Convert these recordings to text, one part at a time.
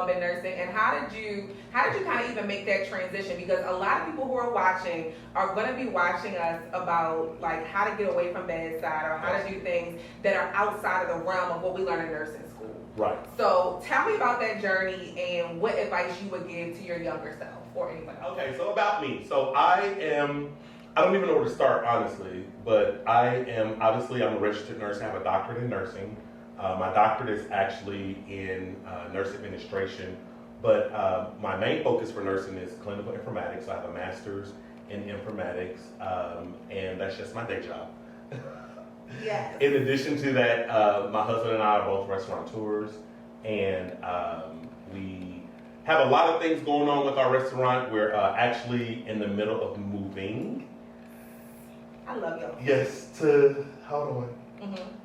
job in nursing, and how did you kind of even make that transition? Because a lot of people who are watching are going to be watching us about like how to get away from bedside or how to do things that are outside of the realm of what we learn in nursing school. Right. So tell me about that journey and what advice you would give to your younger self or anyone else. Okay, so about me. So I don't even know where to start, honestly, but I'm a registered nurse. I have a doctorate in nursing. My doctorate is actually in nurse administration, but my main focus for nursing is clinical informatics. So I have a master's in informatics, and that's just my day job. Yes. In addition to that, my husband and I are both restaurateurs, and we have a lot of things going on with our restaurant. We're actually in the middle of moving. I love y'all. Yes, to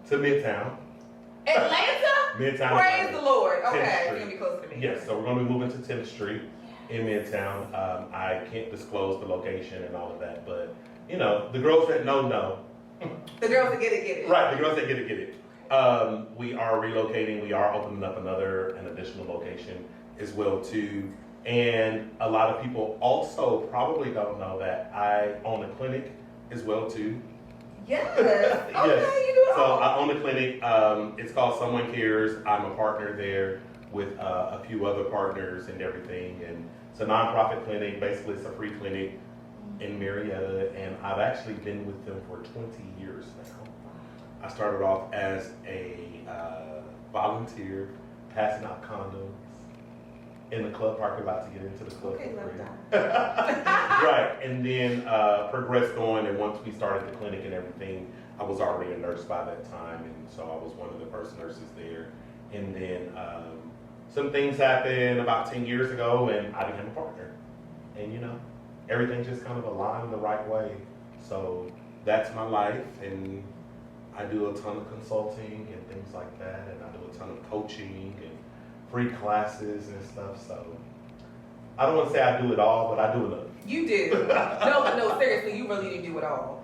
Midtown. Atlanta? Midtown. Praise the Lord. Okay, it's gonna be close to me. Yes, so we're gonna be moving to 10th Street in Midtown. I can't disclose the location and all of that, but you know, the girls that know. The girls that get it. Right, the girls that get it. We are relocating. We are opening up an additional location as well too. And a lot of people also probably don't know that I own a clinic as well too. Yes. Okay, Yes. you do it So all. I own a clinic. It's called Someone Cares. I'm a partner there with a few other partners and everything. And it's a nonprofit clinic. Basically, it's a free clinic in Marietta, and I've actually been with them for 20 years now. I started off as a volunteer, passing out condoms in the club parking lot to get into the club Okay, for love free. that. Right, and then progressed on, and once we started the clinic and everything, I was already a nurse by that time, and so I was one of the first nurses there. And then some things happened about 10 years ago, and I became a partner. And you know, everything just kind of aligned the right way. So that's my life, and I do a ton of consulting and things like that, and I do a ton of coaching and free classes and stuff. So I don't want to say I do it all, but I do enough. You do. No, seriously, you really do it all.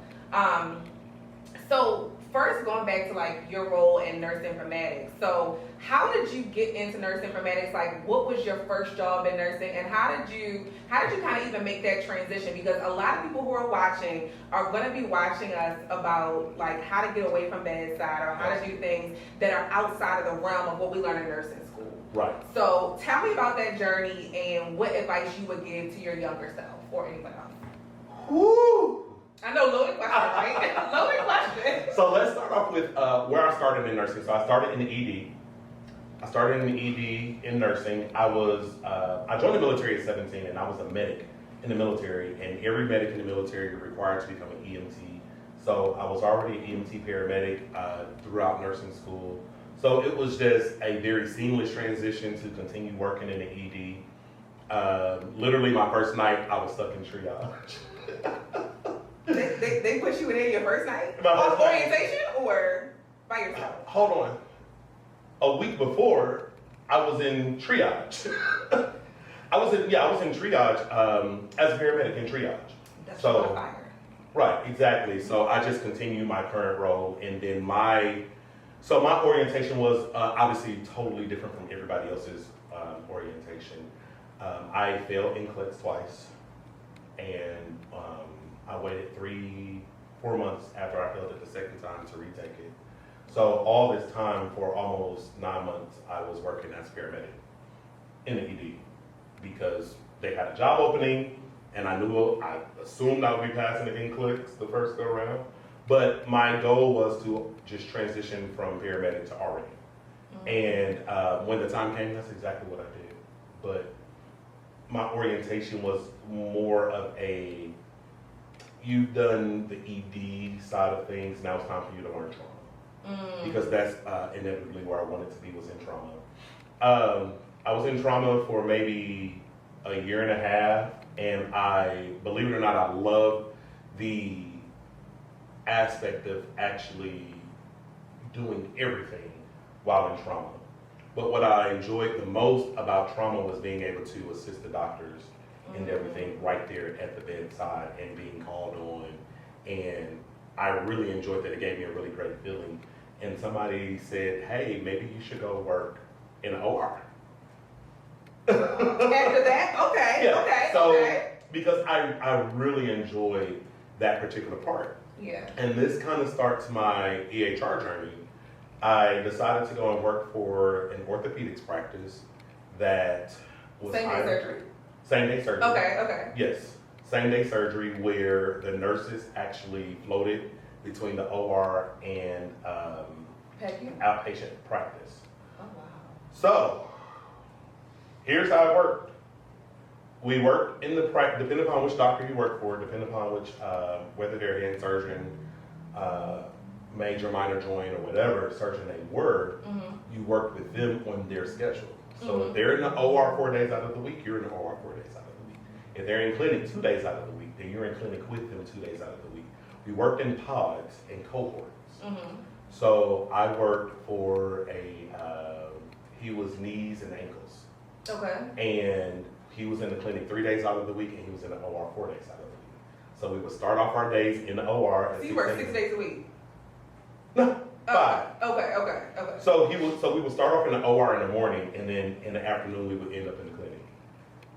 So first, going back to like your role in nurse informatics. So how did you get into nurse informatics? Like, what was your first job in nursing, and how did you kind of even make that transition? Because a lot of people who are watching are going to be watching us about like how to get away from bedside or how to do things that are outside of the realm of what we learn in nursing school. Right. So tell me about that journey and what advice you would give to your younger self or anyone else. Woo! I know, loaded question, right? Loaded question. So let's start off with where I started in nursing. So I started in the ED. I started in the ED in nursing. I joined the military at 17, and I was a medic in the military. And every medic in the military is required to become an EMT. So I was already an EMT paramedic throughout nursing school. So it was just a very seamless transition to continue working in the ED. Literally, my first night, I was stuck in triage. They put you in there your first night? My first night. Orientation or by yourself? Hold on. A week before, I was in triage. I was in triage as a paramedic in triage. That's so fire. Right, exactly. So I just continued my current role, and then my orientation was obviously totally different from everybody else's orientation. I failed NCLEX twice, and I waited 3-4 months after I failed it the second time to retake it. So all this time, for almost 9 months, I was working as a paramedic in the ED because they had a job opening, and I assumed I would be passing the NCLEX the first go around. But my goal was to just transition from paramedic to RN. And when the time came, that's exactly what I did. But my orientation was more of you've done the ED side of things, now it's time for you to learn trauma. Because that's inevitably where I wanted to be, was in trauma. I was in trauma for maybe a year and a half, and believe it or not, I love the aspect of actually doing everything while in trauma. But what I enjoyed the most about trauma was being able to assist the doctors and everything right there at the bedside and being called on. And I really enjoyed that. It gave me a really great feeling. And somebody said, hey, maybe you should go work in an OR. After that, okay, Yeah. okay, So okay. because I really enjoy that particular part. Yeah. And this kind of starts my EHR journey. I decided to go and work for an orthopedics practice that was Same day surgery. Same day surgery. Okay, okay. Yes, same day surgery where the nurses actually floated between the OR and outpatient practice. Oh wow. So here's how it worked. We worked in the practice, depending upon which doctor you work for, depending upon which, whether they're a hand surgeon, major, minor joint, or whatever surgeon they were, you worked with them on their schedule. So if they're in the OR 4 days out of the week, you're in the OR 4 days out of the week. If they're in clinic 2 days out of the week, then you're in clinic with them 2 days out of the week. We worked in pods and cohorts. So I worked for he was knees and ankles. Okay. And he was in the clinic 3 days out of the week, and he was in the OR 4 days out of the week. So we would start off our days in the OR. So you work 6 days a week? No, 5. Okay. So we would start off in the OR in the morning, and then in the afternoon we would end up in the clinic.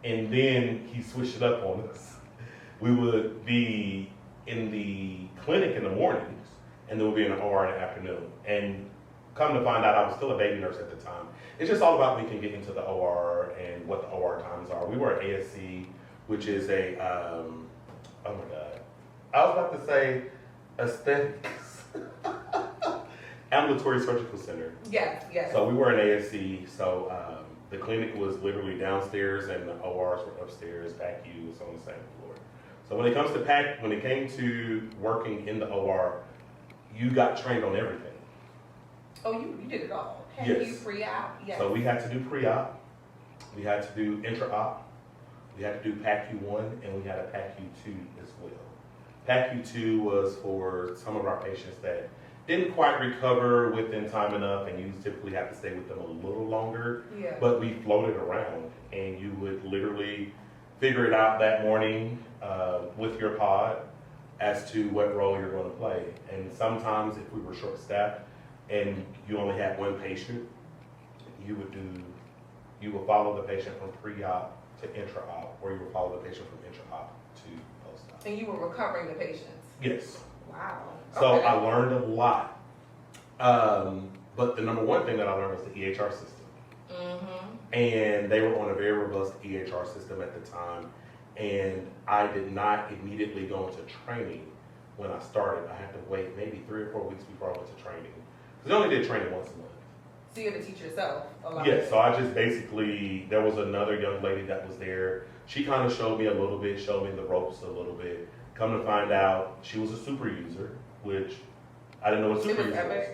And then he switched it up on us. We would be in the clinic in the mornings, and then we'd be in the OR in the afternoon. And come to find out, I was still a baby nurse at the time. It's just all about we can get into the OR and what the OR times are. We were at ASC, which is a, oh my God. I was about to say aesthetics. Ambulatory Surgical Center. Yes. So we were in ASC, so the clinic was literally downstairs and the ORs were upstairs, PACU was on the same floor. So when it came to working in the OR, you got trained on everything. Oh, you did it all. Yes. You pre-op? Yes. So we had to do pre-op, we had to do intra-op, we had to do PACU1, and we had a PACU2 as well. PACU2 was for some of our patients that didn't quite recover within time enough, and you typically have to stay with them a little longer. Yeah. But we floated around, and you would literally figure it out that morning with your pod as to what role you're going to play. And sometimes if we were short-staffed and you only had one patient, you would follow the patient from pre-op to intra-op, or you would follow the patient from intra-op to post-op. And you were recovering the patients? Yes. Wow. So Okay. I learned a lot. But the number one thing that I learned was the EHR system. And they were on a very robust EHR system at the time. And I did not immediately go into training when I started. I had to wait maybe 3 or 4 weeks before I went to training. Because I only did training once a month. So you had to teach yourself a lot? Yeah, so I just basically, there was another young lady that was there. She kind of showed me a little bit, showed me the ropes a little bit. Come to find out, she was a super user, which I didn't know what super user was.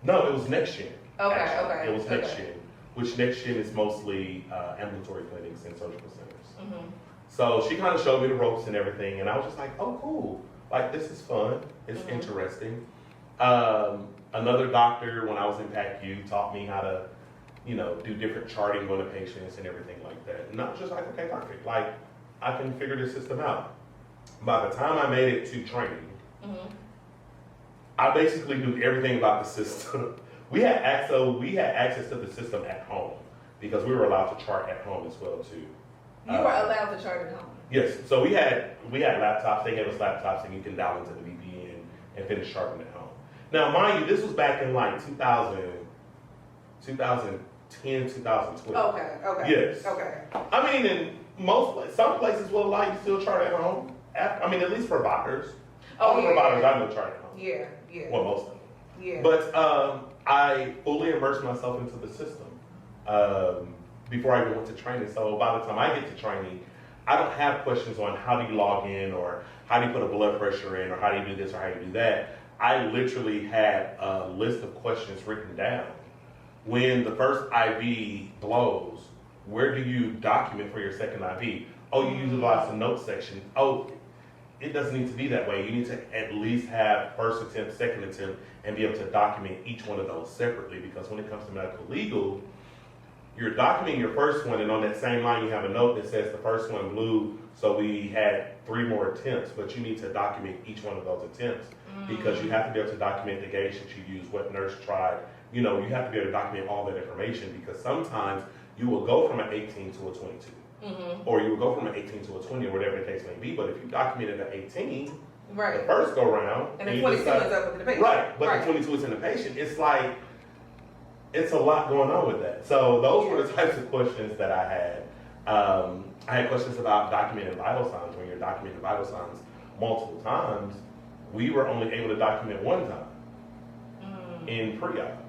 No, it was next gen. Okay, actually. okay. It was next okay. gen, which next gen is mostly ambulatory clinics and surgical centers. So she kind of showed me the ropes and everything, and I was just like, oh, cool. Like, this is fun. It's interesting. Another doctor, when I was in PACU, taught me how to, do different charting on the patients and everything like that. And I was just like, okay, perfect. Like, I can figure this system out. By the time I made it to training, I basically knew everything about the system. We had access to the system at home because we were allowed to chart at home as well too. You were allowed to chart at home? Yes. So we had laptops. They gave us laptops, and you can dial into the VPN and finish charting at home. Now, mind you, this was back in like 2010, 2012. Okay. Yes. Okay. I mean, in some places will allow you to still chart at home. At least providers. All the providers I know chart at home. Yeah. Well, most of them. Yeah. But I fully immersed myself into the system before I even went to training. So by the time I get to training, I don't have questions on how do you log in, or how do you put a blood pressure in, or how do you do this, or how do you do that. I literally had a list of questions written down. When the first IV blows, where do you document for your second IV? Oh, you utilize the notes section. Oh, it doesn't need to be that way. You need to at least have first attempt, second attempt, and be able to document each one of those separately, because when it comes to medical legal, you're documenting your first one, and on that same line you have a note that says the first one blew, so we had 3 more attempts, but you need to document each one of those attempts because you have to be able to document the gauge that you used, what nurse tried. You have to be able to document all that information, because sometimes you will go from an 18 to a 22. Or you will go from an 18 to a 20 or whatever the case may be. But if you documented an 18, the first go round, and the 22 is up with the patient. Right, but the 22 is in the patient. It's like, it's a lot going on with that. So those were the types of questions that I had. I had questions about documenting vital signs. When you're documenting vital signs multiple times, we were only able to document one time in pre-op.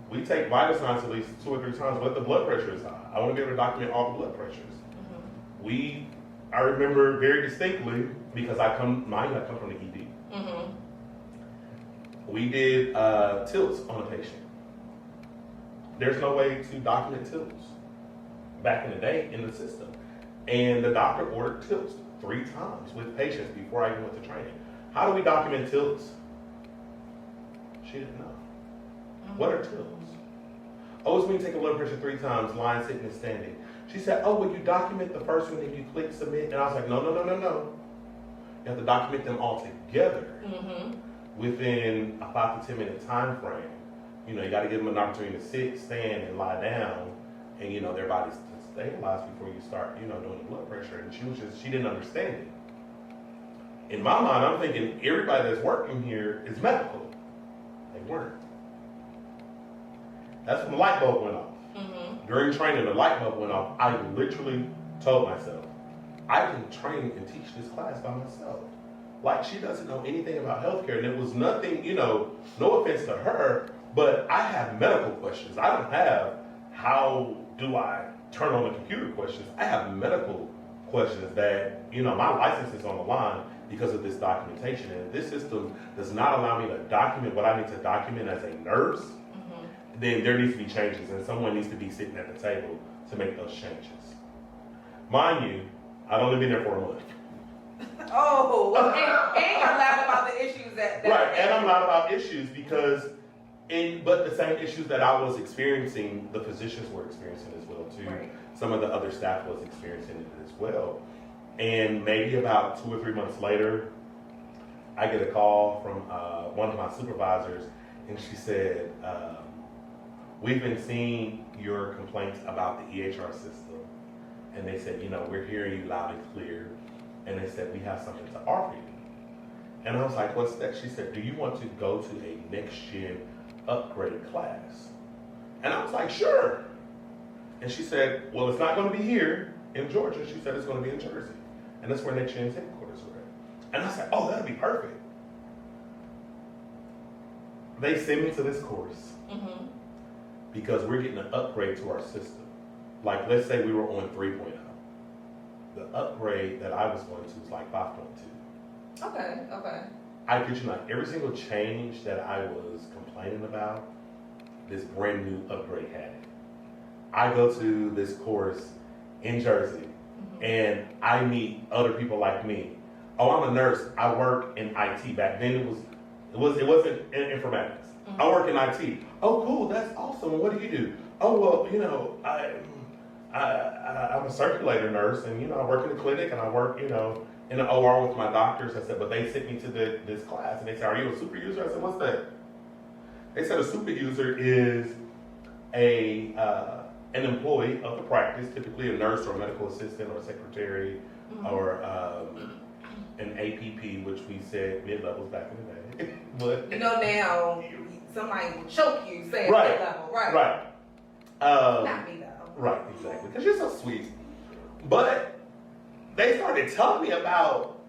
We take vital signs at least 2 or 3 times, but the blood pressure is high. I want to be able to document all the blood pressures. I remember very distinctly, because I come from the ED. We did tilts on a patient. There's no way to document tilts back in the day in the system. And the doctor ordered tilts 3 times with patients before I even went to training. How do we document tilts? She didn't know. What are tilts? Oh, it's when you take a blood pressure 3 times, lying, sitting, and standing. She said, oh, well, you document the first one and you click submit. And I was like, no. You have to document them all together within a 5 to 10 minute time frame. You got to give them an opportunity to sit, stand, and lie down, and their bodies to stabilize before you start, doing the blood pressure. And she didn't understand it. In my mind, I'm thinking everybody that's working here is medical. They weren't. That's when the light bulb went off. During training, the light bulb went off. I literally told myself, I can train and teach this class by myself. Like, she doesn't know anything about healthcare, and it was nothing, no offense to her, but I have medical questions. I don't have how do I turn on the computer questions. I have medical questions that, my license is on the line because of this documentation. And if this system does not allow me to document what I need to document as a nurse, then there needs to be changes, and someone needs to be sitting at the table to make those changes. Mind you, I'd only been there for a month. And you're loud about the issues that right, and I'm loud about issues but the same issues that I was experiencing, the physicians were experiencing as well too. Right. Some of the other staff was experiencing it as well. And maybe about 2 or 3 months later, I get a call from one of my supervisors, and she said, we've been seeing your complaints about the EHR system. And they said, we're hearing you loud and clear. And they said, we have something to offer you. And I was like, what's that? She said, do you want to go to a next gen upgrade class? And I was like, sure. And she said, well, it's not going to be here in Georgia. She said, it's going to be in Jersey. And that's where next gen's headquarters were at. And I said, oh, that'd be perfect. They sent me to this course because we're getting an upgrade to our system. Like, let's say we were on 3.0. The upgrade that I was going to was like 5.2. Okay. I kid you not, every single change that I was complaining about, this brand new upgrade had it. I go to this course in Jersey, and I meet other people like me. Oh, I'm a nurse. I work in IT. Back then it wasn't in informatics. I work in IT. Oh, cool. That's awesome. And what do? Oh, well, I'm a circulator nurse, and I work in the clinic, and I work, in the OR with my doctors. I said, but they sent me to this class, and they said, are you a super user? I said, what's that? They said a super user is an employee of the practice, typically a nurse or a medical assistant or a secretary or an APP, which we said mid-levels back in the day. But now somebody will choke you saying right, mid-level. Right. Not me though. Right, exactly. Because you're so sweet. But they started telling me about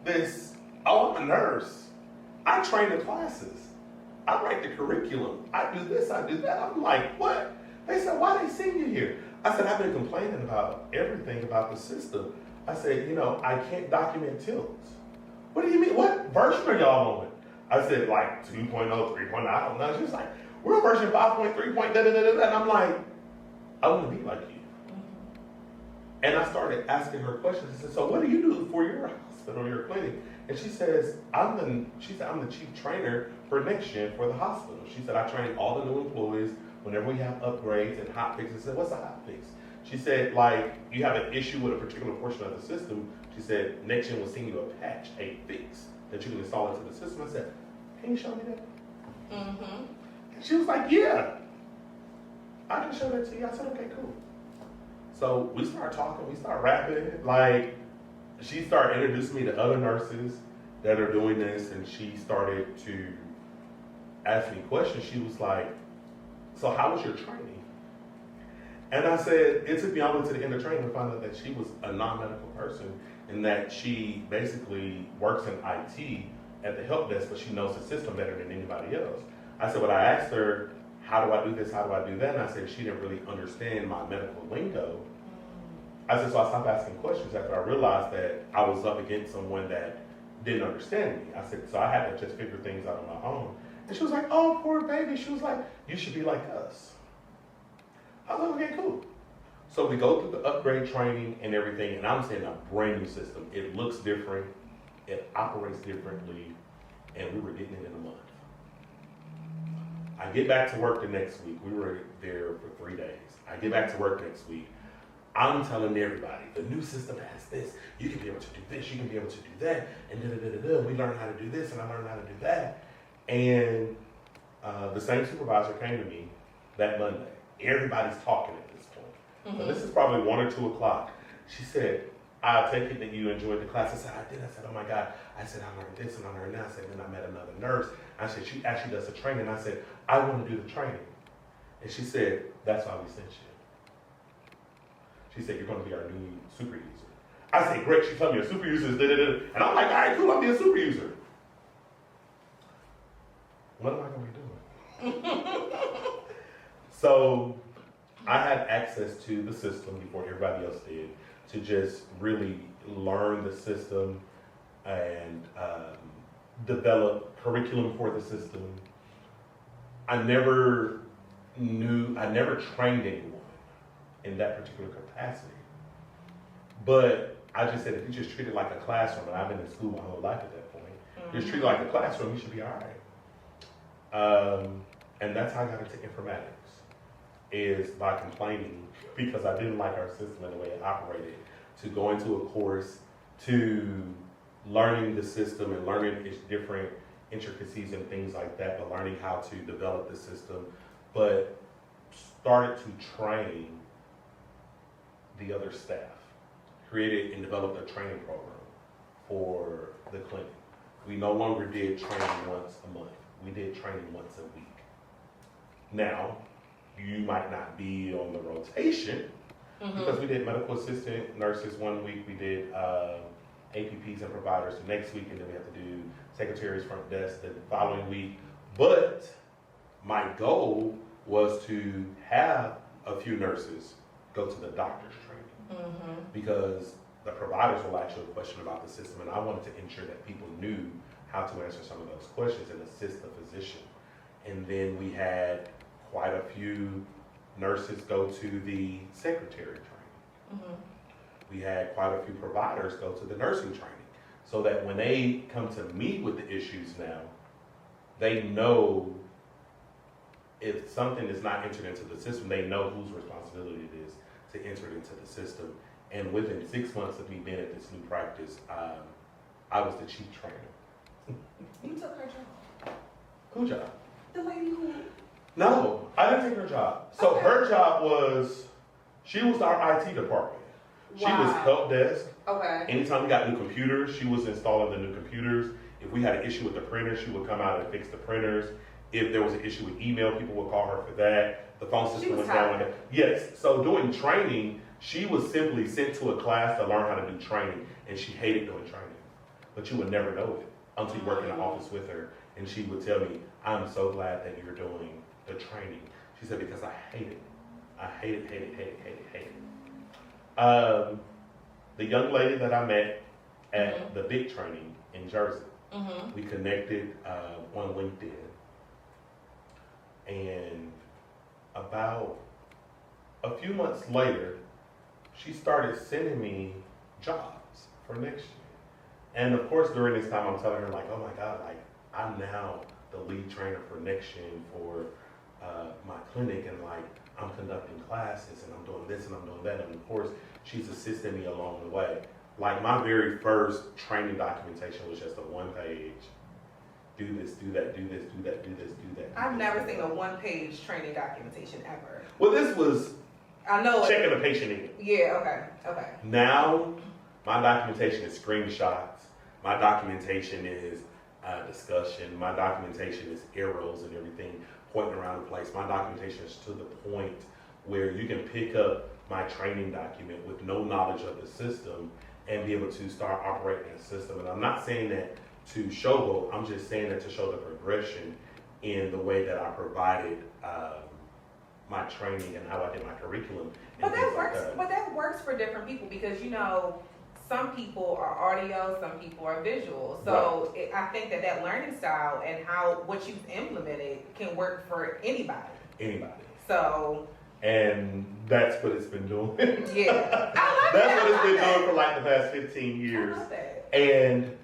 this. Oh, I'm a nurse. I train in classes. I write the curriculum. I do this, I do that. I'm like, what? They said, why they send you here? I said, I've been complaining about everything about the system. I said, I can't document tilts. What do you mean? What version are y'all on? I said, like 2.0, 3.0, I don't know. She was like, we're on version 5.3. And I'm like, I want to be like you. And I started asking her questions. I said, so what do you do for your hospital, your clinic? And she says, I'm the chief trainer for Next Gen for the hospital. She said, I train all the new employees whenever we have upgrades and hot fixes. I said, what's a hot fix? She said, like, you have an issue with a particular portion of the system. She said, Next Gen will send you a patch, a fix that you can install into the system. I said, can you show me that? And she was like, yeah. I can show that to you. I said, okay, cool. So we start talking, we start rapping. Like, she started introducing me to other nurses that are doing this, and she started to ask me questions. She was like, so how was your training? And I said, it took me all the way to the end of training to find out that she was a non-medical person and that she basically works in IT at the help desk, but she knows the system better than anybody else. I said, but I asked her, how do I do this? How do I do that? And I said, she didn't really understand my medical lingo. I said, so I stopped asking questions after I realized that I was up against someone that didn't understand me. I said, so I had to just figure things out on my own. And she was like, oh, poor baby. She was like, you should be like us. I was like, okay, cool. So we go through the upgrade training and everything, and I'm saying a brand new system. It looks different, it operates differently, and we were getting it in a month. I get back to work the next week. We were there for 3 days. I get back to work next week. I'm telling everybody, the new system has this. You can be able to do this, you can be able to do that, and da-da-da-da-da. We learned how to do this, and I learned how to do that. And the same supervisor came to me that Monday. Everybody's talking at this point. So this is probably 1 or 2 o'clock. She said, I take it that you enjoyed the class. I said, I did. I said, oh my God. I said, I learned this and I learned that. I said, then I met another nurse. I said, she actually does the training. I said, I want to do the training. And she said, that's why we sent you. She said, you're going to be our new super user. I said, great. She told me a super user is da-da-da. And I'm like, all right, cool. I'll be a super user. What am I going to be doing? So I had access to the system before everybody else did to just really learn the system and develop curriculum for the system. I never trained anyone in that particular capacity. But I just said, if you just treat it like a classroom, and I've been in school my whole life at that point, just treat it like a classroom, you should be all right. And that's how I got into informatics, is by complaining because I didn't like our system and the way it operated, to go into a course, to learning the system and learning its different intricacies and things like that, but learning how to develop the system, but started to train the other staff, created and developed a training program for the clinic. We no longer did training once a month. We did training once a week. Now, you might not be on the rotation because we did medical assistant nurses 1 week, we did APPs and providers the next week, and then we have to do secretaries, front desk the following week. But my goal was to have a few nurses go to the doctor's training because the providers will ask you a question about the system, and I wanted to ensure that people knew how to answer some of those questions and assist the physician. And then we had quite a few nurses go to the secretary training. We had quite a few providers go to the nursing training, so that when they come to me with the issues now, they know if something is not entered into the system, they know whose responsibility it is to enter it into the system. And within 6 months of me being at this new practice, I was the chief trainer. You took her job. Who job? The lady who... No, I didn't take her job. So her job was, she was our IT department. She was help desk. Okay. Anytime we got new computers, she was installing the new computers. If we had an issue with the printer, she would come out and fix the printers. If there was an issue with email, people would call her for that. The phone system was going. Yes. So doing training, she was simply sent to a class to learn how to do training, and she hated doing training. But you would never know it until you work in the office with her, and she would tell me, "I'm so glad that you're doing the training." She said, because I hate it. I hate it. The young lady that I met at the big training in Jersey, we connected on LinkedIn. And about a few months later, she started sending me jobs for next year. And of course, during this time, I'm telling her, like, oh my God, like, I'm now the lead trainer for next year for my clinic, and like, I'm conducting classes, and I'm doing this, and I'm doing that. And of course, she's assisting me along the way. Like, my very first training documentation was just a 1-page do this, do that, do this, do that, do this, do that. I've never seen a one-page training documentation ever. Well, this was I know checking the patient in. Yeah, okay. Now, my documentation is screenshots. My documentation is discussion. My documentation is arrows and everything pointing around the place. My documentation is to the point where you can pick up my training document with no knowledge of the system and be able to start operating the system. And I'm not saying that to showboat, I'm just saying that to show the progression in the way that I provided my training and how I did my curriculum. But that works for different people because, you know, some people are audio, some people are visual. So I think that learning style and what you've implemented can work for anybody. So. And that's what it's been doing. Yeah. That's what it's been doing for like the past 15 years. I love that. And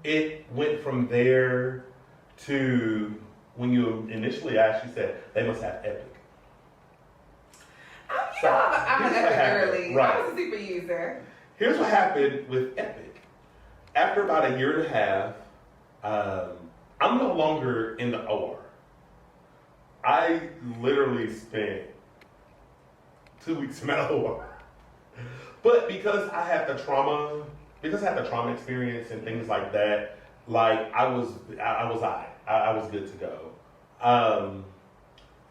it went from there to when you initially asked, you said they must have Epic. I'm an Epic early. Right. I was a super user. Here's what happened with Epic. After about a year and a half, I'm no longer in the OR. I literally spent 2 weeks in the OR. But because I had the trauma experience and things like that, like I was good to go.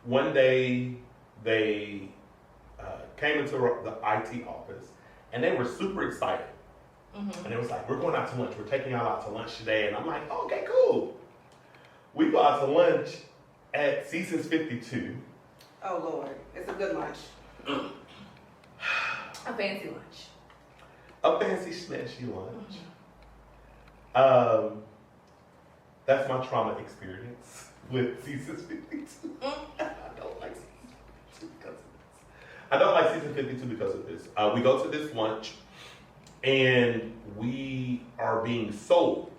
One day they came into the IT office and they were super excited. Mm-hmm. And it was like, we're going out to lunch. We're taking y'all out to lunch today. And I'm like, oh, okay, cool. We go out to lunch at Seasons 52. Oh, Lord. It's a good lunch. A fancy lunch. A fancy, snatchy lunch. Mm-hmm. That's my trauma experience with Seasons 52. I don't like Seasons 52 because of this. I don't like Season 52 because of this. We go to this lunch, and we are being sold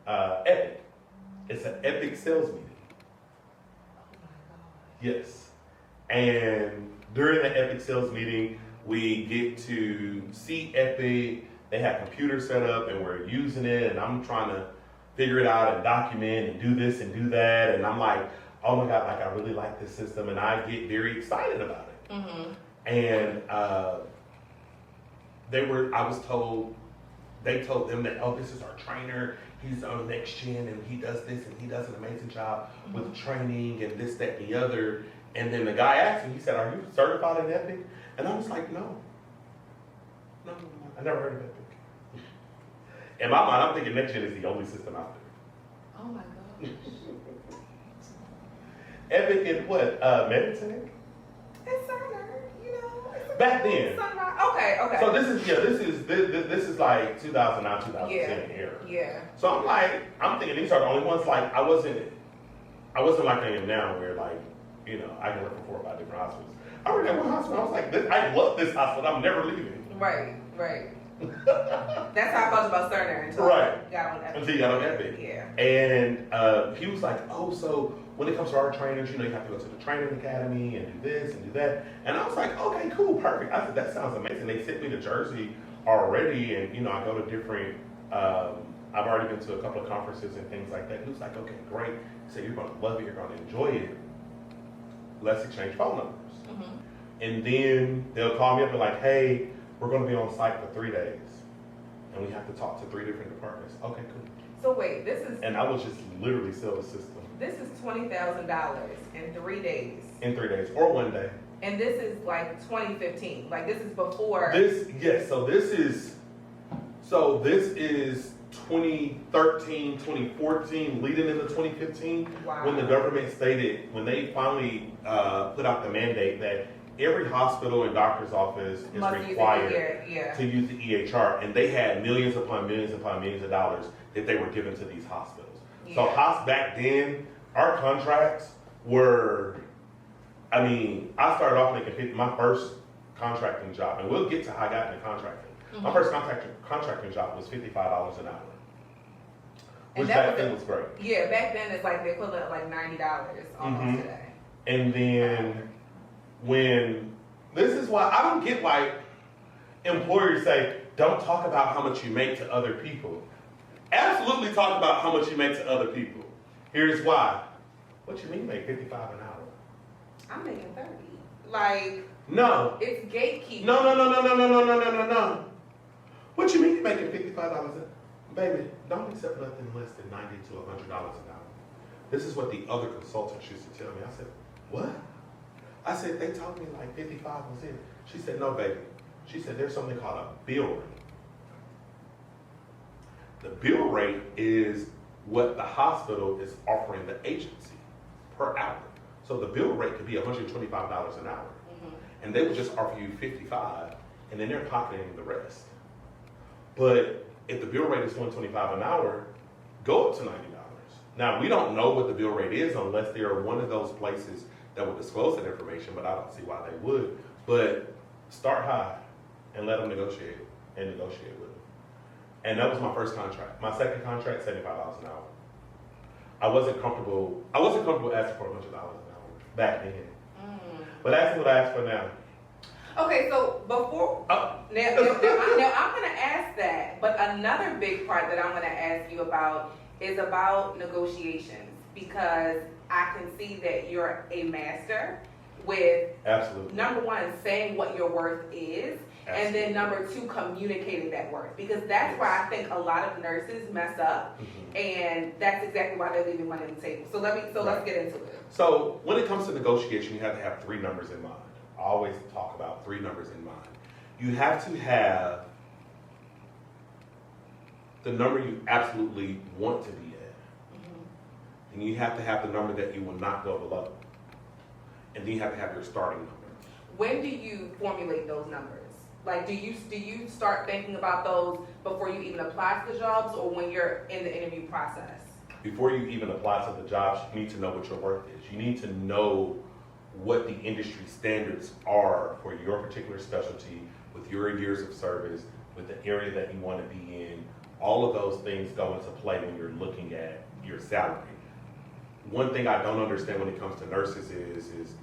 Epic. It's an Epic sales meeting. Oh my God. Yes. And during the Epic sales meeting, we get to see Epic. They have computers set up, and we're using it, and I'm trying to figure it out and document and do this and do that. And I'm like, oh my God, like I really like this system, and I get very excited about it. Mm-hmm. And they told them that, oh, this is our trainer. He's on next gen, and he does this, and he does an amazing job with training and this, that, and the other. And then the guy asked me, he said, are you certified in Epic? And I was like, no, I never heard of Epic. In my mind, I'm thinking next gen is the only system out there. Oh my gosh. Epic and what? Meditech? It's Cerner, you know. Back then. Okay. So this is like 2009, 2010 era. Yeah. So I'm thinking these are the only ones. Like I wasn't like I am now, where like, you know, I can work for 4 or 5 different hospitals. I worked at one hospital. I was like, I love this hospital. I'm never leaving. Right. That's how I felt about Cerner until I got on Epic. Until you got on Epic. Yeah. And he was like, oh, so when it comes to our trainers, you know, you have to go to the training academy and do this and do that. And I was like, okay, cool, perfect. I said, that sounds amazing. They sent me to Jersey already, and you know, I go to different. I've already been to a couple of conferences and things like that. He was like, okay, great. He said, you're going to love it. You're going to enjoy it. Let's exchange phone numbers. Mm-hmm. And then they'll call me up and like, hey, we're going to be on site for 3 days, and we have to talk to 3 different departments. Okay, cool. So wait, and I was just literally sell the system. This is $20,000 in 3 days. In 3 days, or 1 day. And this is like 2015. Like this is before. So this is 2013, 2014, leading into 2015. Wow. When the government stated, when they finally put out the mandate that every hospital and doctor's office is required to use the EHR, and they had millions upon millions upon millions of dollars that they were given to these hospitals. Yeah. So back then, our contracts were, I started off making my first contracting job, and we'll get to how I got into contracting. Mm-hmm. My first contracting job was $55 an hour. Which back then was great. Yeah, back then it's like the equivalent of like $90 almost today. And then this is why I don't get why employers say, don't talk about how much you make to other people. Absolutely talk about how much you make to other people. Here's why. What you mean you make 55 an hour? I'm making 30. Like, no. It's gatekeeping. No. What you mean you making $55 an hour? Baby, don't accept nothing less than $90 to $100 an hour. This is what the other consultants used to tell me. I said, what? I said, they told me like 55 was it. She said, no, baby. She said, there's something called a bill rate. The bill rate is what the hospital is offering the agency per hour. So the bill rate could be $125 an hour. Mm-hmm. And they would just offer you 55, and then they're pocketing the rest. But if the bill rate is $125 an hour, go up to $90. Now, we don't know what the bill rate is unless they are one of those places that would disclose that information, but I don't see why they would. But start high and let them negotiate with them. And that was my first contract. My second contract, $75 an hour. I wasn't comfortable asking for $100 an hour back then. But that's what I ask for now. Okay, so before now I'm gonna ask that, but another big part that I'm gonna ask you about is about negotiations, because I can see that you're a master with absolutely number one, saying what your worth is, absolutely. And then number two, communicating that worth, because that's yes. why I think a lot of nurses mess up, mm-hmm. and that's exactly why they're leaving money on the table. So let's get into it. So when it comes to negotiation, you have to have 3 numbers in mind. I always talk about 3 numbers in mind. You have to have the number you absolutely want to be at, mm-hmm. and you have to have the number that you will not go below, and then you have to have your starting number. When do you formulate those numbers? Like, do you start thinking about those before you even apply to the jobs, or when you're in the interview process? Before you even apply to the jobs, you need to know what your worth is. You need to know what the industry standards are for your particular specialty, with your years of service, with the area that you want to be in. All of those things go into play when you're looking at your salary. One thing I don't understand when it comes to nurses is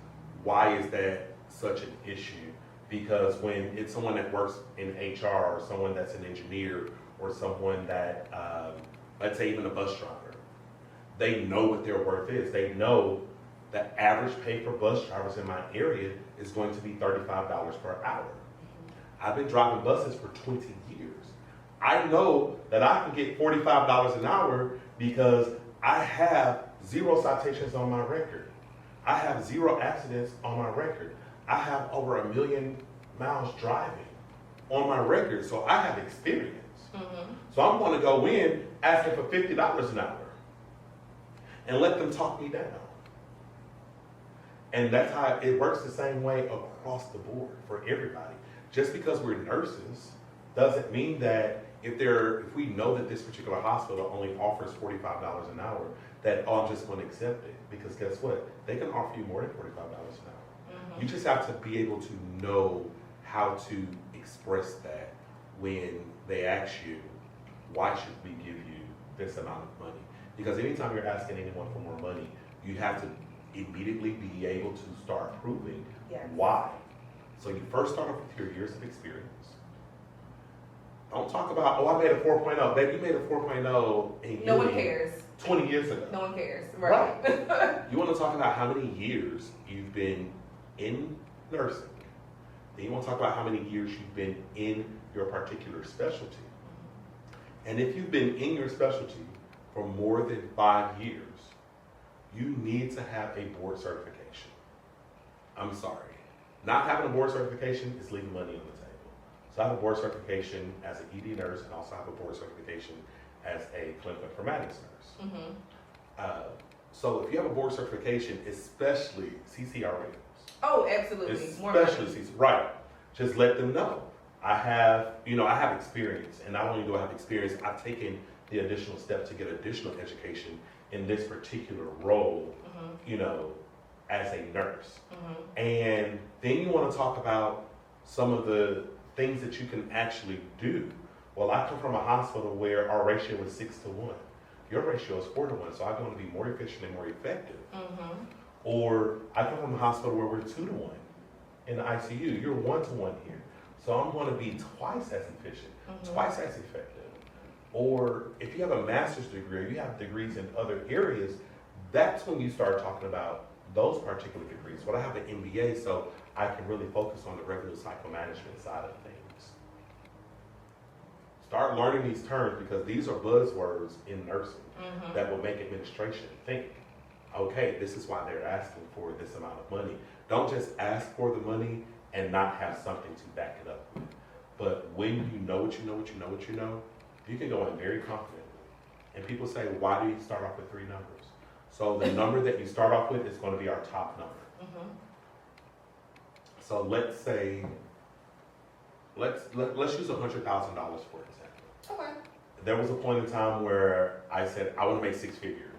why is that such an issue? Because when it's someone that works in HR, or someone that's an engineer, or someone that, let's say even a bus driver, they know what their worth is. They know the average pay for bus drivers in my area is going to be $35 per hour. I've been driving buses for 20 years. I know that I can get $45 an hour because I have 0 citations on my record. I have 0 accidents on my record. I have over 1 million miles driving on my record, so I have experience. Mm-hmm. So I'm going to go in asking for $50 an hour and let them talk me down. And that's how it works the same way across the board for everybody. Just because we're nurses doesn't mean that if we know that this particular hospital only offers $45 an hour, that I'm just going to accept it. Because guess what? They can offer you more than $45 an hour. Mm-hmm. You just have to be able to know how to express that when they ask you, why should we give you this amount of money? Because anytime you're asking anyone for more money, you have to immediately be able to start proving yes. why. So you first start off with your years of experience. Don't talk about, I made a 4.0. Baby, you made a 4.0 in no one cares. 20 years ago. No one cares. Right. You want to talk about how many years you've been in nursing. Then you want to talk about how many years you've been in your particular specialty. And if you've been in your specialty for more than 5 years, you need to have a board certification. I'm sorry. Not having a board certification is leaving money on the table. So I have a board certification as an ED nurse, and also have a board certification as a clinical informatics nurse. Mm-hmm. So if you have a board certification, especially CCRNs. Oh, absolutely. Especially CCRNs, right. Just let them know. I have experience, and not only do I have experience, I've taken the additional step to get additional education in this particular role, mm-hmm. As a nurse. Mm-hmm. And then you want to talk about some of the things that you can actually do. Well, I come from a hospital where our ratio is 6 to 1. Your ratio is 4 to 1, so I'm going to be more efficient and more effective. Mm-hmm. Or I come from a hospital where we're 2 to 1 in the ICU. You're 1 to 1 here. So I'm going to be twice as efficient, mm-hmm. twice as effective. or if you have a master's degree, or you have degrees in other areas, that's when you start talking about those particular degrees. Well, I have an MBA, so I can really focus on the revenue cycle management side of things. Start learning these terms because these are buzzwords in nursing that will make administration think, okay, this is why they're asking for this amount of money. Don't just ask for the money and not have something to back it up with. But when you know what you know, what you know, what you know, you can go in very confidently. And people say, why do you start off with 3 numbers? So the number that you start off with is going to be our top number. So let's say, let's use $100,000 for example. Okay. There was a point in time where I said, I want to make 6 figures.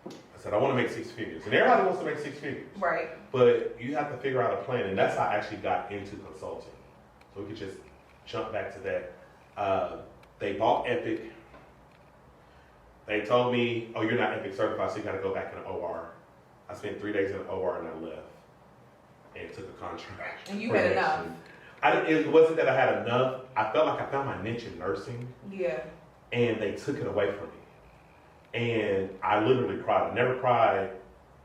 I said, I want to make 6 figures. And everybody wants to make 6 figures. Right. But you have to figure out a plan. And that's how I actually got into consulting. So we could just jump back to that. They bought Epic. They told me, oh, you're not Epic certified, so you got to go back in the OR. I spent 3 days in the OR and I left. And took a contract. And you had enough. It wasn't that I had enough. I felt like I found my niche in nursing. Yeah. And they took it away from me. And I literally cried. I never cried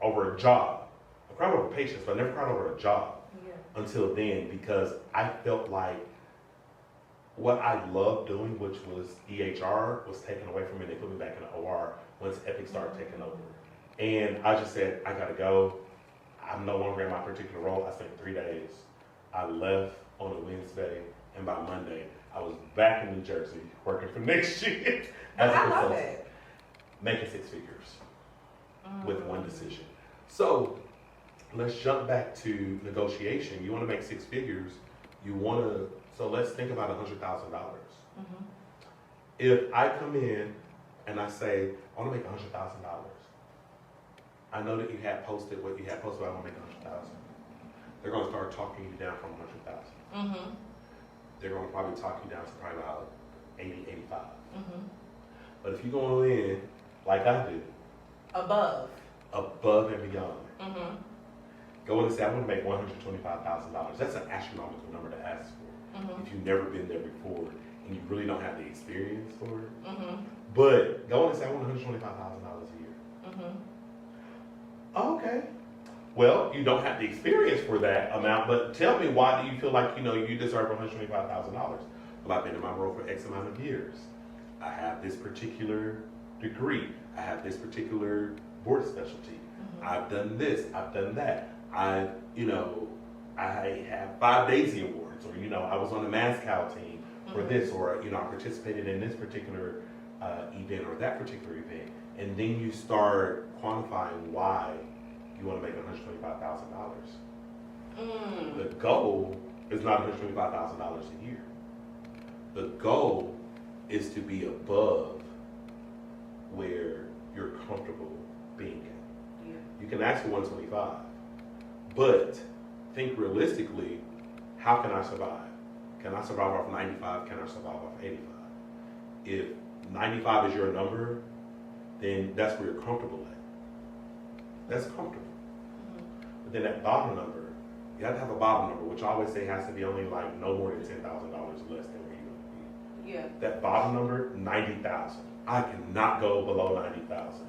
over a job. I cried over patients, but I never cried over a job until then, because I felt like what I loved doing, which was EHR, was taken away from me. They put me back in the OR once Epic started taking over. And I just said, I gotta go. I'm no longer in my particular role. I spent 3 days. I left on a Wednesday, and by Monday, I was back in New Jersey working for next year as a I love consultant, it. making 6 figures with one decision. So let's jump back to negotiation. You want to make 6 figures. You want to. So let's think about $100,000. If I come in and I say I want to make $100,000, I know that you had posted what you had posted. I want to make $100,000. They're going to start talking you down from 100,000. They're going to probably talk you down to probably about 80, 85. But if you go in like I do, above and beyond, go in and say I want to make $125,000. That's an astronomical number to ask for if you've never been there before and you really don't have the experience for it. But go in and say I want $125,000 a year. Okay. Well, you don't have the experience for that amount, but tell me, why do you feel like you deserve $125,000? Well, I've been in my role for X amount of years. I have this particular degree. I have this particular board specialty. I've done this. I've done that. I have 5 Daisy Awards, or I was on the MassCal team for this, or I participated in this particular event or that particular event, and then you start quantifying why you want to make $125,000. The goal is not $125,000 a year. The goal is to be above where you're comfortable being at. You can ask for 125, but think realistically, how can I survive? Can I survive off 95? Can I survive off 85? If 95 is your number, then that's where you're comfortable at. That's comfortable. But then that bottom number, you have to have a bottom number, which I always say has to be only like no more than $10,000 less than where you want to be. That bottom number, 90,000. I cannot go below 90,000.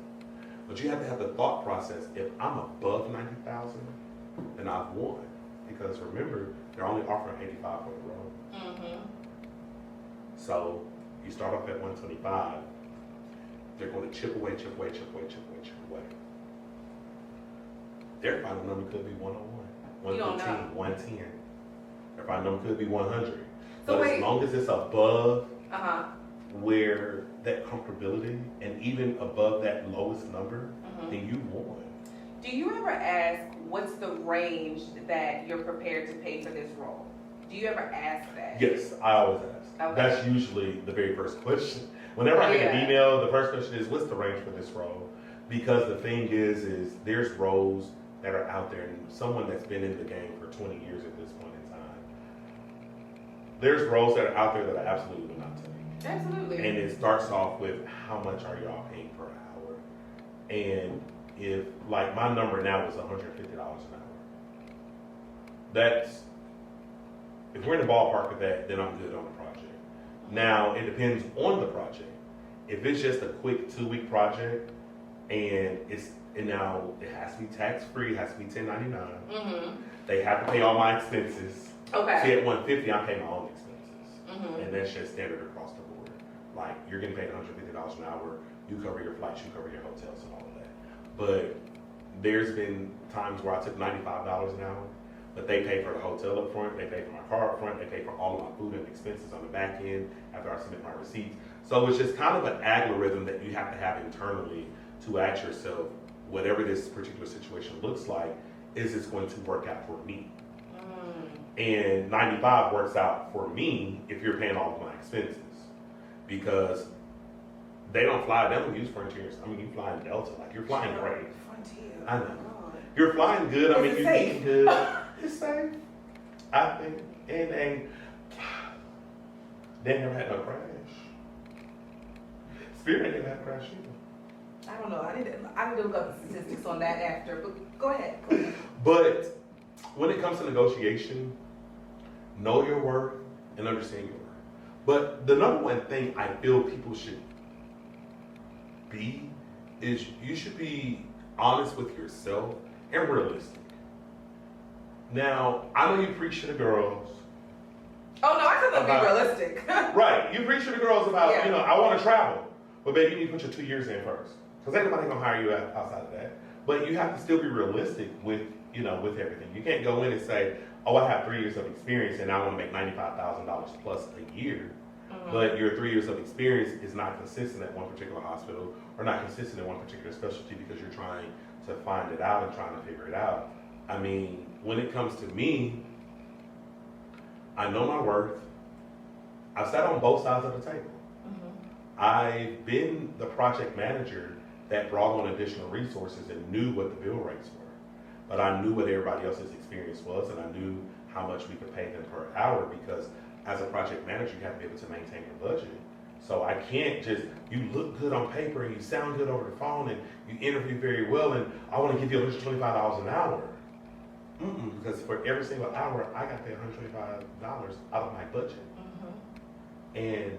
But you have to have the thought process. If I'm above 90,000, then I've won. Because remember, they're only offering 85 for the road. So you start off at 125. They're going to chip away. Their final number could be 101, 115, 110. Their final number could be 100. So but as long as it's above where that comfortability, and even above that lowest number, then you won. Do you ever ask what's the range that you're prepared to pay for this role? Do you ever ask that? Yes, I always ask. Okay. That's usually the very first question. Whenever I get an email, the first question is, what's the range for this role? Because the thing is there's roles that are out there, and someone that's been in the game for 20 years at this point in time, there's roles that are out there that I absolutely will not take. Absolutely. And it starts off with, how much are y'all paying per hour? And if, like, my number now is $150 an hour. That's, if we're in the ballpark of that, then I'm good on the project. Now, it depends on the project. If it's just a quick 2-week project and now it has to be tax free, it has to be 1099. Mm-hmm. They have to pay all my expenses. Okay. See, at 150, I pay my own expenses. Mm-hmm. And that's just standard across the board. Like, you're getting paid $150 an hour, you cover your flights, you cover your hotels and all of that. But there's been times where I took $95 an hour, but they pay for the hotel up front, they pay for my car up front, they pay for all of my food and expenses on the back end after I submit my receipts. So it's just kind of an algorithm that you have to have internally to ask yourself, whatever this particular situation looks like, is this going to work out for me? And 95 works out for me if you're paying all of my expenses, because they don't use Frontiers. I mean, you fly in Delta, like you're flying great. Frontier. I know. You're flying good. I mean, you're eating good. It's safe, I think. And they never had no crash. Spirit ain't never had a crash either. I don't know. I need to look up the statistics on that after. But go ahead. But when it comes to negotiation, know your worth and understand your worth. But the number one thing I feel people should be is you should be honest with yourself and realistic. Now, I know you preach to the girls. Oh no, I couldn't be realistic. Right, you preach to the girls about, Yeah. I want to travel. But baby, you need to put your 2 years in first. Because ain't nobody going to hire you outside of that. But you have to still be realistic with, with everything. You can't go in and say, oh, I have 3 years of experience and I want to make $95,000 plus a year. Mm-hmm. But your 3 years of experience is not consistent at one particular hospital or not consistent in one particular specialty because you're trying to find it out and trying to figure it out. I mean, when it comes to me, I know my worth. I've sat on both sides of the table. Mm-hmm. I've been the project manager that brought on additional resources and knew what the bill rates were. But I knew what everybody else's experience was, and I knew how much we could pay them per hour, because as a project manager, you have to be able to maintain your budget. So I can't just, you look good on paper and you sound good over the phone and you interview very well and I want to give you $125 an hour. Because for every single hour, I got to pay $125 out of my budget. Mm-hmm. And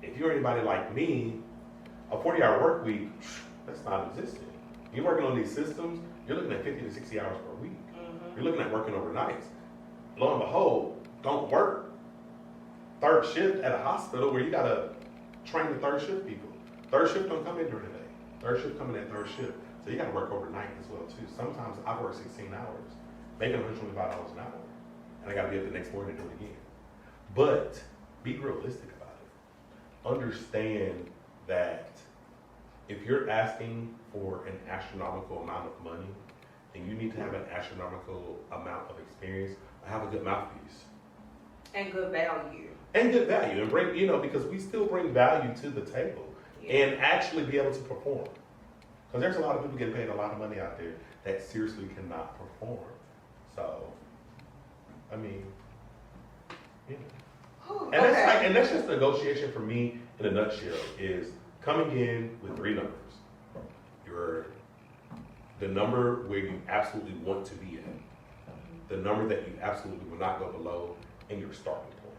if you're anybody like me, a 40-hour work week, that's not existent. You're working on these systems, you're looking at 50 to 60 hours per week. Mm-hmm. You're looking at working overnights. Lo and behold, don't work third shift at a hospital where you got to train the third shift people. Third shift don't come in during the day. Third shift come in at third shift. So you got to work overnight as well too. Sometimes I work 16 hours, making $125 an hour. And I got to be up the next morning to do it again. But be realistic about it. Understand that if you're asking for an astronomical amount of money, then you need to have an astronomical amount of experience or have a good mouthpiece. And good value. And good value. And bring, because we still bring value to the table. Yeah. And actually be able to perform. Because there's a lot of people getting paid a lot of money out there that seriously cannot perform. So, I mean, And that's just negotiation for me in a nutshell, is coming in with 3 numbers. The number where you absolutely want to be at, the number that you absolutely will not go below, and your starting point.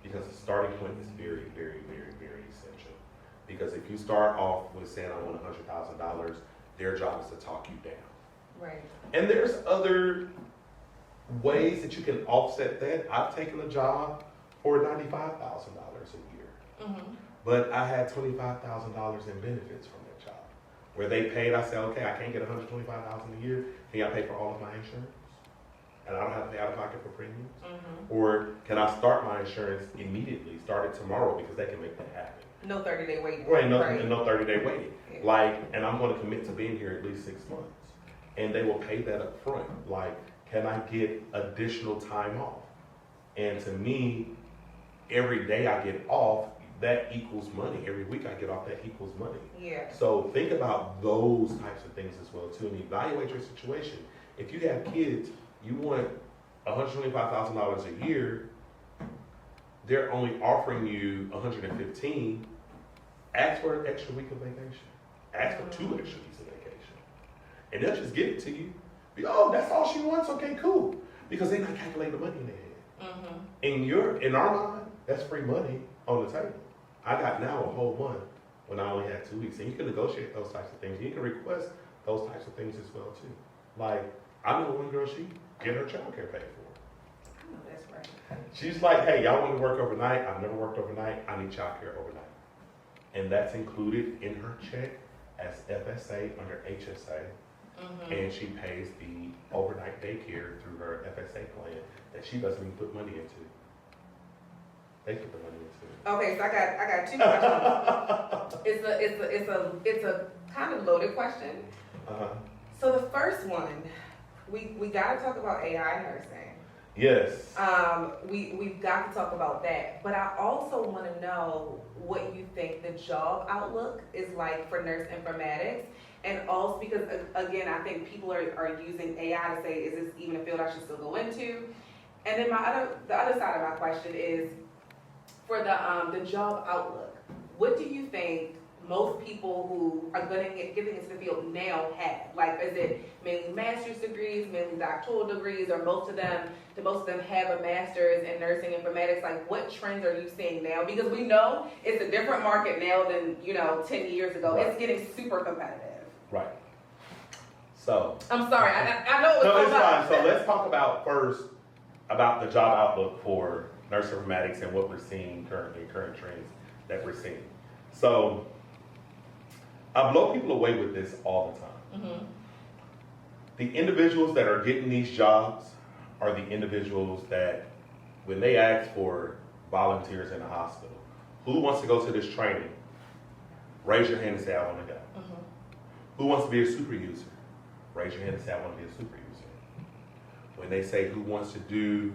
Because the starting point is very, very, very, very essential. Because if you start off with saying I want $100,000, their job is to talk you down. Right. And there's other ways that you can offset that. I've taken a job for $95,000 a year. Mm-hmm. But I had $25,000 in benefits from that job. Where they paid, I said, okay, I can't get $125,000 a year. Can I pay for all of my insurance? And I don't have to pay out of pocket for premiums? Mm-hmm. Or can I start my insurance immediately, start it tomorrow, because they can make that happen? No 30-day waiting. Right, no 30-day waiting. Yeah. And I'm going to commit to being here at least 6 months. And they will pay that up front. Can I get additional time off? And to me, every day I get off, that equals money. Every week I get off, that equals money. Yeah. So think about those types of things as well too, and evaluate your situation. If you have kids, you want $125,000 a year, they're only offering you $115,000. Ask for an extra week of vacation. Ask for 2 extra weeks of vacation. And they'll just give it to you. That's all she wants? Okay, cool. Because they're not calculating the money in their head. Mm-hmm. In our mind, that's free money. on the table. I got now a whole month when I only had 2 weeks. And you can negotiate those types of things. You can request those types of things as well too. Like, I know one girl, she get her childcare paid for. I know that's right. She's like, hey, y'all want to work overnight? I've never worked overnight. I need childcare overnight. And that's included in her check as FSA under HSA. And she pays the overnight daycare through her FSA plan that she doesn't even put money into. They put the money into. Okay, so I got two questions. It's a kind of loaded question. So the first one, we got to talk about AI nursing. Yes. We've got to talk about that. But I also want to know what you think the job outlook is like for nurse informatics. And also because, again, I think people are using AI to say, is this even a field I should still go into? And then the other side of my question is, for the job outlook, what do you think most people who are getting into the field now have? Like, is it mainly master's degrees, mainly doctoral degrees, or do most of them have a master's in nursing informatics? Like, what trends are you seeing now? Because we know it's a different market now than, 10 years ago. Right. It's getting super competitive. Right. So. I'm sorry, I know it was No, so it's much. fine. So let's talk about the job outlook for nurse informatics and what we're seeing currently, current trends that we're seeing. So I blow people away with this all the time. The individuals that are getting these jobs are the individuals that, when they ask for volunteers in the hospital, who wants to go to this training? Raise your hand and say, I want to go. Who wants to be a super user? Raise your hand and say, I want to be a super user. When they say who wants to do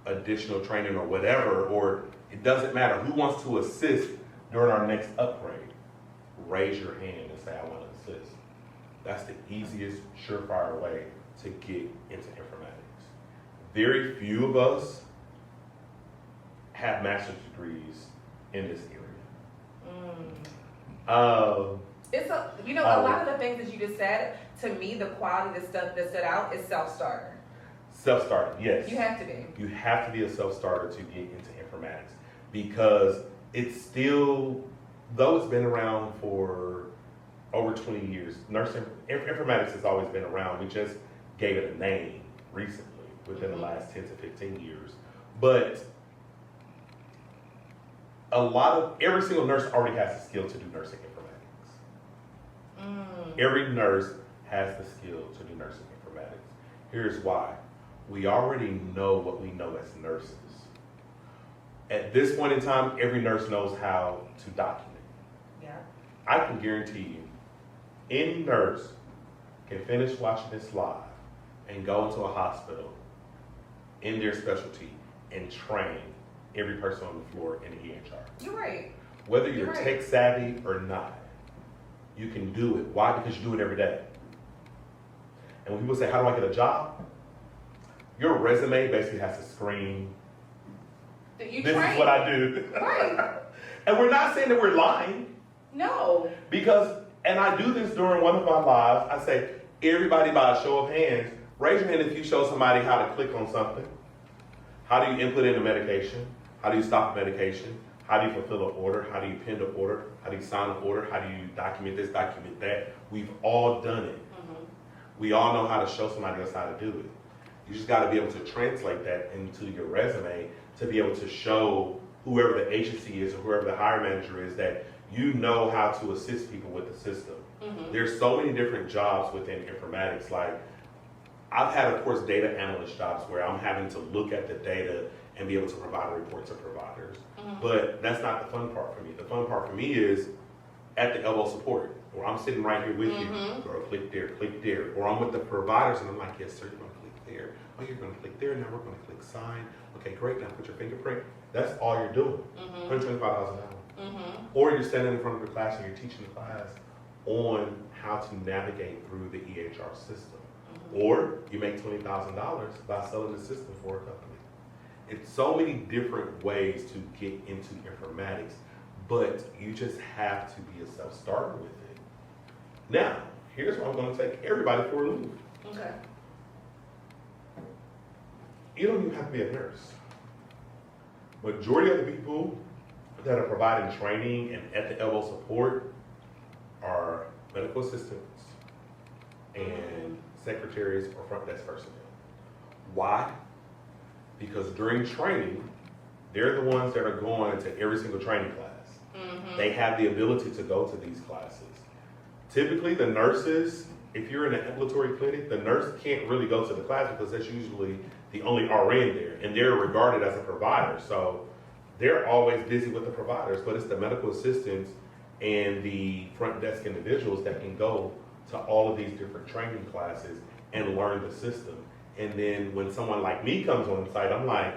additional training or whatever, or it doesn't matter, who wants to assist during our next upgrade, raise your hand and say, I want to assist. That's the easiest, surefire way to get into informatics. Very few of us have master's degrees in this area. It's a lot of the things that you just said, to me, the quality, the stuff that stood out is self-starter. Self-starter, yes. You have to be. You have to be a self-starter to get into informatics, because it's still, though it's been around for over 20 years, informatics has always been around. We just gave it a name recently, within the last 10 to 15 years. But every single nurse already has the skill to do nursing informatics. Every nurse has the skill to do nursing informatics. Here's why. We already know what we know as nurses. At this point in time, every nurse knows how to document. Yeah. I can guarantee you, any nurse can finish watching this live and go into a hospital in their specialty and train every person on the floor in the EHR. You're right. Whether you're tech savvy or not, you can do it. Why? Because you do it every day. And when people say, how do I get a job? Your resume basically has to scream, this is what I do. Right. And we're not saying that we're lying. No. Because, and I do this during one of my lives, I say, everybody by a show of hands, raise your hand if you show somebody how to click on something. How do you input in a medication? How do you stop a medication? How do you fulfill an order? How do you pen the order? How do you sign an order? How do you document this, document that? We've all done it. We all know how to show somebody else how to do it. You just got to be able to translate that into your resume to be able to show whoever the agency is or whoever the hiring manager is that you know how to assist people with the system. There's so many different jobs within informatics. Like, I've had, of course, data analyst jobs where I'm having to look at the data and be able to provide a report to providers. But that's not the fun part for me. The fun part for me is at the elbow support, where I'm sitting right here with you. Or click there. Or I'm with the providers and I'm like, yes, sir, you're going to click there. Oh, you're going to click there. Now we're going to click sign. Okay, great. Now put your fingerprint. That's all you're doing. $125 an hour. Or you're standing in front of the class and you're teaching the class on how to navigate through the EHR system. Or you make $20,000 by selling the system for a company. It's so many different ways to get into informatics, but you just have to be a self-starter with it. Now, here's where I'm going to take everybody for a loop. Okay. You don't even have to be a nurse. Majority of the people that are providing training and at the elbow support are medical assistants and secretaries or front desk personnel. Why? Because during training, they're the ones that are going to every single training class. They have the ability to go to these classes. Typically, the nurses, if you're in an ambulatory clinic, the nurse can't really go to the class because that's usually the only RN there, and they're regarded as a provider. So they're always busy with the providers, but it's the medical assistants and the front desk individuals that can go to all of these different training classes and learn the system. And then when someone like me comes on site, I'm like,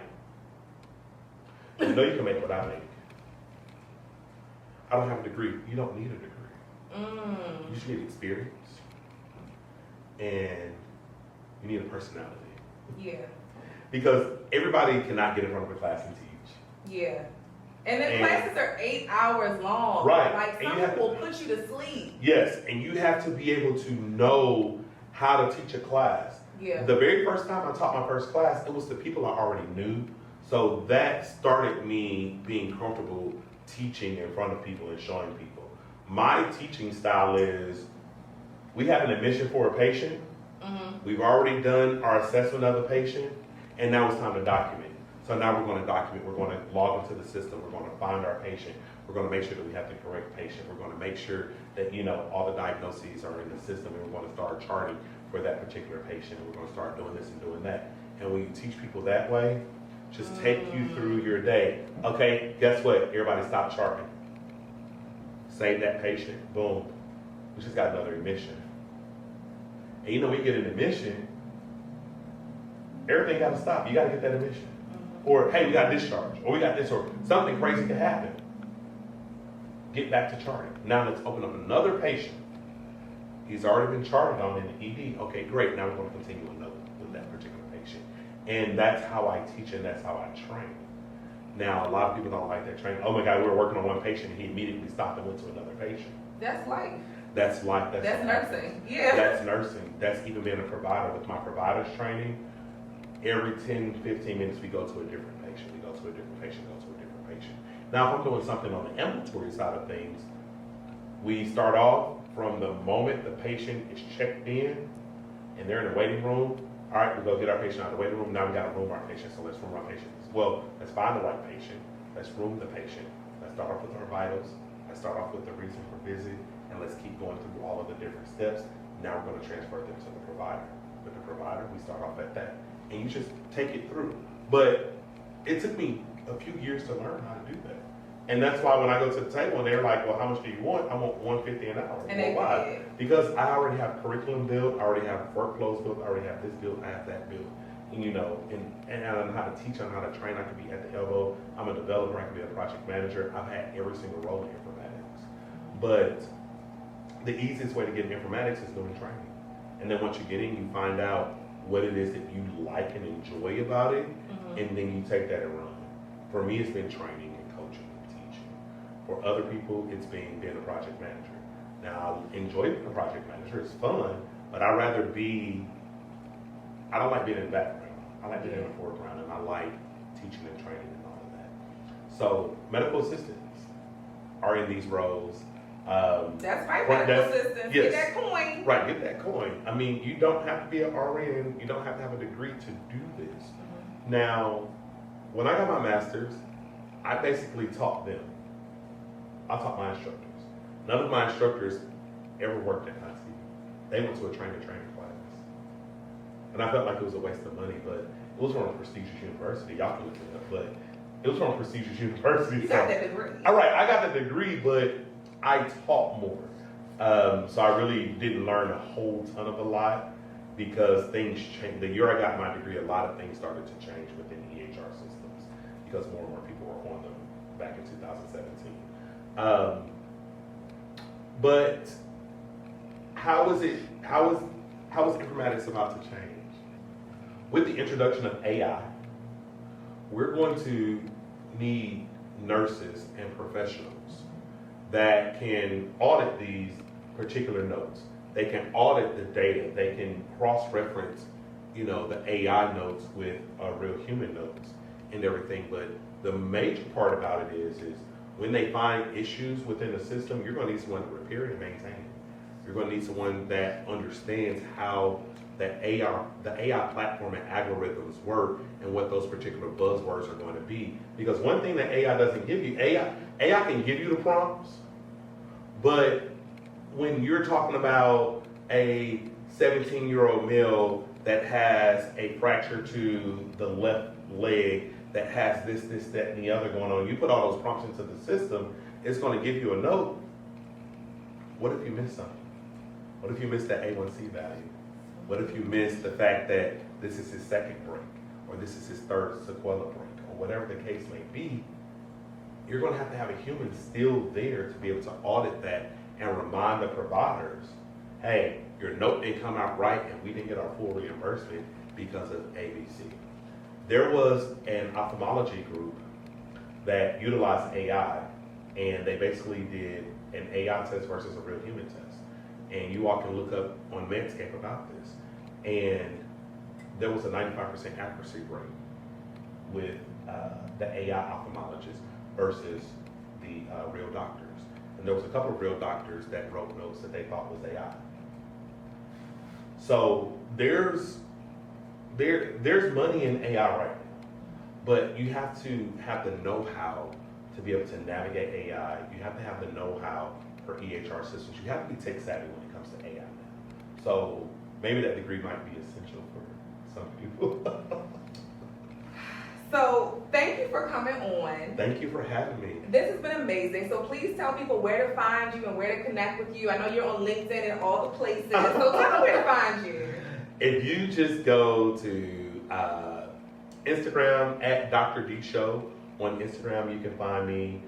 I know you can make what I make. I don't have a degree. You don't need a degree. You just need experience. And you need a personality. Yeah. Because everybody cannot get in front of a class and teach. Yeah. And the classes are 8 hours long. Right. Like some people will put you to sleep. Yes, and you have to be able to know how to teach a class. Yeah. The very first time I taught my first class, it was to people I already knew. So that started me being comfortable teaching in front of people and showing people. My teaching style is, we have an admission for a patient. We've already done our assessment of the patient, and now it's time to document. So now we're going to document, we're going to log into the system, we're going to find our patient, we're going to make sure that we have the correct patient, we're going to make sure that, you know, all the diagnoses are in the system, and we're going to start charting for that particular patient, and we're going to start doing this and doing that. And when you teach people that way, just take you through your day. Okay, guess what? Everybody stop charting. Save that patient, boom. We just got another admission. And you know, we get an admission, everything got to stop. You got to get that admission. Or, hey, we got discharge, or we got this, or something crazy could happen. Get back to charting. Now let's open up another patient. He's already been charted on in the ED. Okay, great. Now we're going to continue with that particular patient. And that's how I teach and that's how I train. Now, a lot of people don't like that training. Oh my God, we were working on one patient and he immediately stopped and went to another patient. That's life. That's life. That's nursing. Yeah. That's nursing. That's even being a provider. With my provider's training, every 10, 15 minutes we go to a different patient. We go to a different patient, go to a different patient. Now, if I'm doing something on the ambulatory side of things, we start off from the moment the patient is checked in and they're in the waiting room. All right, we go get our patient out of the waiting room. Now we got to room our patient, so let's room our patient. Well, let's find the right patient. Let's room the patient. Let's start off with our vitals. Let's start off with the reason for visit, and let's keep going through all of the different steps. Now we're going to transfer them to the provider. With the provider, we start off at that, and you just take it through. But it took me a few years to learn how to do that. And that's why when I go to the table and they're like, well, how much do you want? I want $150 an hour. And they why? Because I already have curriculum built, I already have workflows built, I already have this built, I have that built. And you know, and I know how to teach, I know how to train, I can be at the elbow, I'm a developer, I can be a project manager. I've had every single role in informatics. But the easiest way to get in informatics is doing training. And then once you get in, you find out what it is that you like and enjoy about it, and then you take that and run. For me, it's been training and coaching and teaching. For other people, it's being a project manager. Now, I enjoy being a project manager. It's fun, but I don't like being in the background. I like being in the foreground, and I like teaching and training and all of that. So, medical assistants are in these roles. That's right, medical assistants. Yes. Get that coin. Right, get that coin. I mean, you don't have to be an RN. You don't have to have a degree to do this. Now, when I got my master's, I basically taught them. I taught my instructors. None of my instructors ever worked at IC. They went to a trainer class. And I felt like it was a waste of money, but it was from a prestigious university. Y'all can look it up, but it was from a prestigious university. You got that degree. All right, I got the degree, but I taught more. So I really didn't learn a whole ton of a lot because things changed. The year I got my degree, a lot of things started to change within EHR systems because more and more people were on them back in 2017. But how is informatics about to change? With the introduction of AI, we're going to need nurses and professionals that can audit these particular notes. They can audit the data. They can cross-reference, the AI notes with real human notes and everything. But the major part about it is when they find issues within the system, you're going to need someone to repair it and maintain it. You're going to need someone that understands how the AI platform and algorithms work and what those particular buzzwords are going to be. Because one thing that AI doesn't give you, AI can give you the prompts, but when you're talking about a 17-year-old male that has a fracture to the left leg, that has this, that, and the other going on, you put all those prompts into the system, it's going to give you a note. What if you miss something? What if you miss that A1C value? What if you miss the fact that this is his second break, or this is his third sequela break, or whatever the case may be? You're going to have a human still there to be able to audit that and remind the providers, hey, your note didn't come out right and we didn't get our full reimbursement because of ABC. There was an ophthalmology group that utilized AI, and they basically did an AI test versus a real human test. And you all can look up on Medscape about this. And there was a 95% accuracy rate with the AI ophthalmologist versus the real doctors. And there was a couple of real doctors that wrote notes that they thought was AI. So there's money in AI right now, but you have to have the know-how to be able to navigate AI. You have to have the know-how for EHR systems. You have to be tech savvy when it comes to AI now. So maybe that degree might be essential for some people. So thank you for coming on. Thank you for having me. This has been amazing. So please tell people where to find you and where to connect with you. I know you're on LinkedIn and all the places. So tell them where to find you. If you just go to Instagram at Dr. D Show on Instagram, you can find me.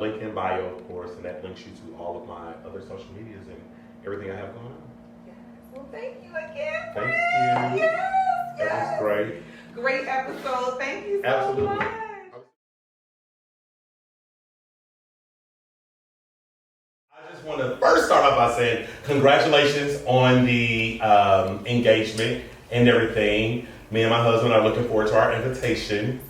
Link in bio, of course, and that links you to all of my other social medias and everything I have going on. Yes. Well, thank you again. Thank you. Yes. That was great. Great episode. Thank you so Absolutely. much. I just want to first start off by saying congratulations on the engagement and everything. Me and my husband are looking forward to our invitation.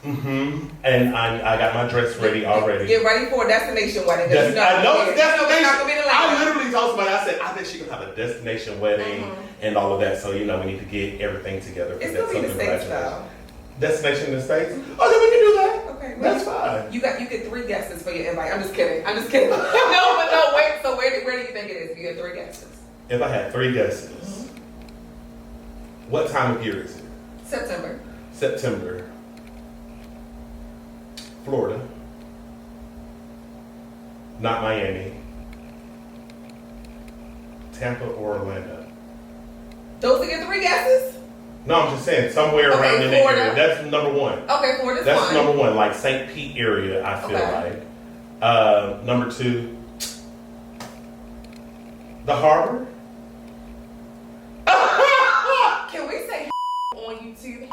And I got my dress ready already. Get ready for a destination wedding. I know it's destination. Not gonna be the I literally told somebody, I said, I think she can have a destination wedding and all of that. So, we need to get everything together for It's that. gonna be the States though. Destination in the States? Okay, we can do that. Okay. That's fine. You get 3 guesses for your invite. I'm just kidding. No, wait. So where do you think it is? If you get 3 guesses. If I had 3 guesses, what time of year is it? September. Florida. Not Miami. Tampa or Orlando. Those are your 3 guesses? No, I'm just saying somewhere around in that Florida. area. That's number 1. Okay, Florida's That's one. number 1, like St. Pete area, I feel like. Number 2, the harbor. Can we say on YouTube?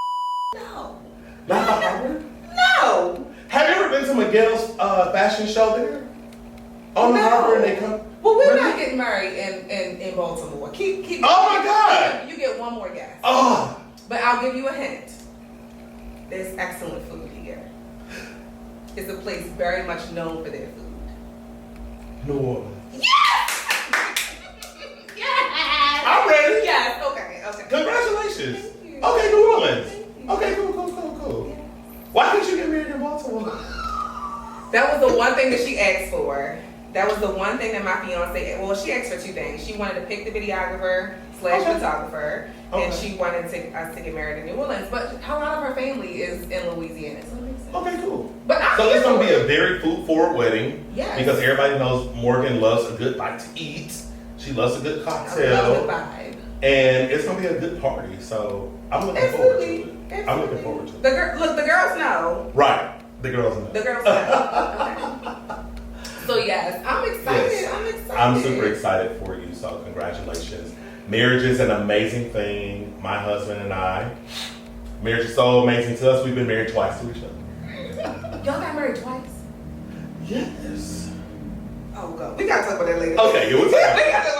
No. Not the harbor? No. Have you ever been to Miguel's fashion show there? On the harbor and they come. Well, we're not getting married in Baltimore. Keep. Oh my God! You get 1 more guess. Oh! But I'll give you a hint. There's excellent food here. It's a place very much known for their food. New Orleans. Yes! Yes! I'm ready. Yes, okay. Congratulations. Thank you. Okay, New Orleans. Thank you. Okay, cool. Yes. Why couldn't you get married in Baltimore? That was the one thing that she asked for. That was the one thing that my fiance, well, she asked for 2 things. She wanted to pick the videographer / photographer, and she wanted us to get married in New Orleans. But a lot of her family is in Louisiana, so it makes sense. Okay, cool. But So it's going to be a very food-forward wedding. Yes. Because everybody knows Morgan loves a good bite to eat. She loves a good I cocktail. love the vibe. And it's going to be a good party. So I'm looking forward to it. Absolutely. I'm looking forward to it. The girls know. Right. The girls know. The girls know. Okay. So yes, I'm excited. Yes. I'm super excited for you. So congratulations. Marriage is an amazing thing. My husband and I. Marriage is so amazing to us. We've been married twice to each other. Y'all got married twice? Yes. Oh, God. We got to talk about that later. Okay, we'll talk about We got to